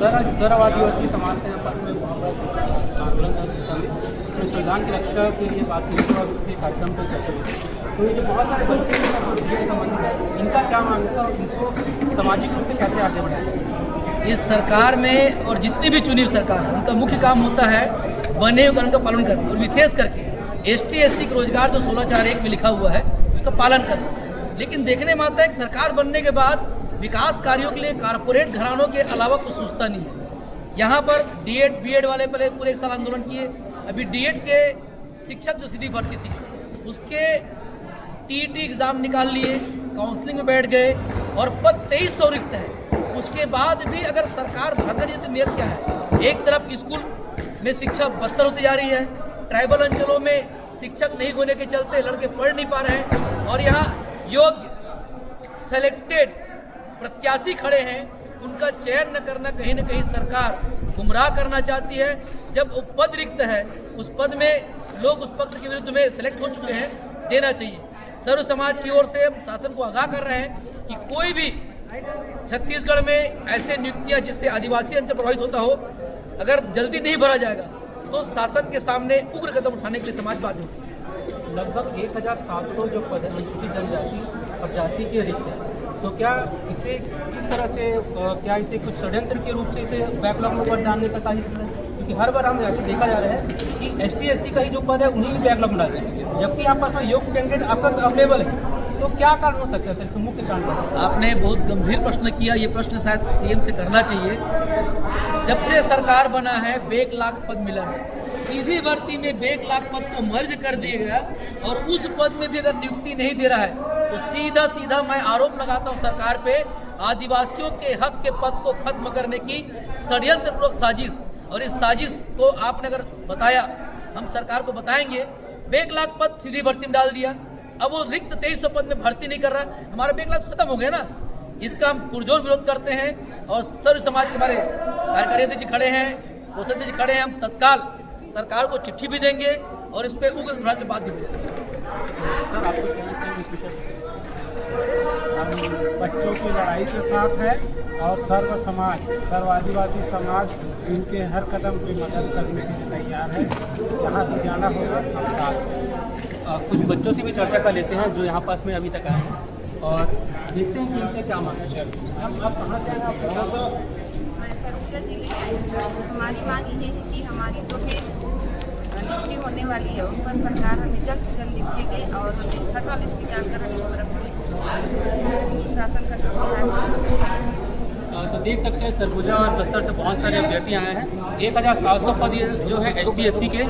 Sir, आज sir आदिवासी समाज के आपस में आंदोलन उसमें संविधान की रक्षा के लिए बात की और उसके कार्यक्रम पर चर्चा हुई। तो ये जो बहुत सारे बच्चे हैं संबंधित है, इनका क्या मांग है और इनको सामाजिक रूप से कैसे आगे बढ़ाएं? इस सरकार में और जितनी भी चुनी सरकार है उनका मुख्य काम होता है बने हुए कानून का पालन करना, और विशेष करके ST/SC का रोजगार जो 1641 में लिखा हुआ है उसका पालन करना। लेकिन देखने में आता है कि सरकार बनने के बाद विकास कार्यों के लिए कारपोरेट घरानों के अलावा कुछ सोचता नहीं है। यहाँ पर D.Ed B.Ed वाले पहले पूरे एक साल आंदोलन किए, अभी D.Ed के शिक्षक जो सीधी भर्ती थी उसके TET एग्ज़ाम निकाल लिए, काउंसलिंग में बैठ गए और पद 2300 रिक्त है। उसके बाद भी अगर सरकार भरना नहीं तो नियत क्या है? एक तरफ स्कूल में शिक्षा बदतर होती जा रही है, ट्राइबल अंचलों में शिक्षक नहीं होने के चलते लड़के पढ़ नहीं पा रहे हैं, और यहाँ योग्य सेलेक्टेड प्रत्याशी खड़े हैं, उनका चयन न करना कहीं न कहीं सरकार गुमराह करना चाहती है। जब वो पद रिक्त है उस पद में लोग उस पद के विरुद्ध में सेलेक्ट हो चुके हैं, देना चाहिए। सर्व समाज की ओर से हम शासन को आगाह कर रहे हैं कि कोई भी छत्तीसगढ़ में ऐसे नियुक्तियां जिससे आदिवासी अंचल प्रभावित होता हो, अगर जल्दी नहीं भरा जाएगा तो शासन के सामने उग्र कदम उठाने के लिए समाज बाध्य होगा। लगभग 1700 जो पद है अनुसूचित जनजाति और जाति के रिक्त है, तो क्या इसे किस तरह से क्या इसे कुछ षड्यंत्र के रूप से इसे बैकलॉग में पद डालने का साजिश है? क्योंकि हर बार हम ऐसे देखा जा रहा है कि ST/SC का ही जो पद है उन्हीं बैकलॉग में डालते हैं, जबकि आपके पास में योग्य कैंडिडेट आपका अवेलेबल है। तो क्या कारण हो सकता है सर, मुख्य कारण? आपने बहुत गंभीर प्रश्न किया, ये प्रश्न शायद CM से करना चाहिए। जब से सरकार बना है बैकलॉग पद मिला है, सीधी भर्ती में बैकलॉग पद को मर्ज कर दिया गया, और उस पद में भी अगर नियुक्ति नहीं दे रहा है तो सीधा सीधा मैं आरोप लगाता हूं सरकार पे आदिवासियों के हक के पद को खत्म करने की षड्यंत्रपूर्वक साजिश। और इस साजिश को आपने अगर बताया, हम सरकार को बताएंगे। बैकलॉग पद सीधी भर्ती में डाल दिया, अब वो रिक्त 2300 पद में भर्ती नहीं कर रहा, हमारा बैकलॉग खत्म हो गया ना। इसका हम पुरजोर विरोध करते हैं, और सर्व समाज के हमारे कार्यकारी अध्यक्ष जी खड़े हैं, कोषाध्यक्ष जी खड़े हैं। हम तत्काल सरकार को चिट्ठी भी देंगे और इस पर उग्र विभाग के बाद भी सर, आपको कहना चाहिए इस विषय पर? हम बच्चों की लड़ाई के साथ है, और सर्व समाज, सर्व आदिवासी समाज इनके हर कदम की मदद करने के लिए तैयार है। जहाँ से जाना होगा हम साथ। कुछ बच्चों से भी चर्चा कर लेते हैं जो यहाँ पास में अभी तक आए हैं, और देखते हैं कि इनका क्या मांग है। आप कहाँ से आए? आप सरगुजा जिले के हैं सर। हमारी मांग ये है कि हमारी जो है नियुक्ति होने वाली है उन पर सरकार हमें जल्द से जल्द नियुक्ति दे, और हमें छठा लिस्ट निकालकर हमें शासन का। तो देख सकते हैं सरगुजा और बस्तर से बहुत सारे अभ्यर्थी आए हैं। 1700 पद जो है ST/SC के।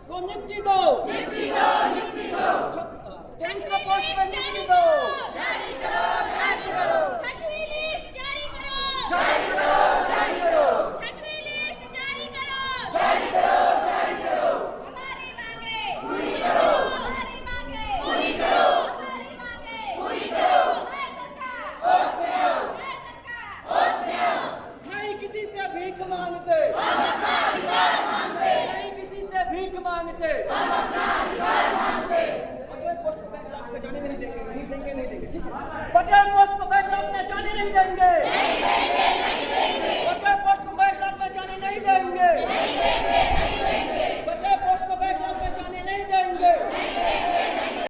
को नियुक्ति दो।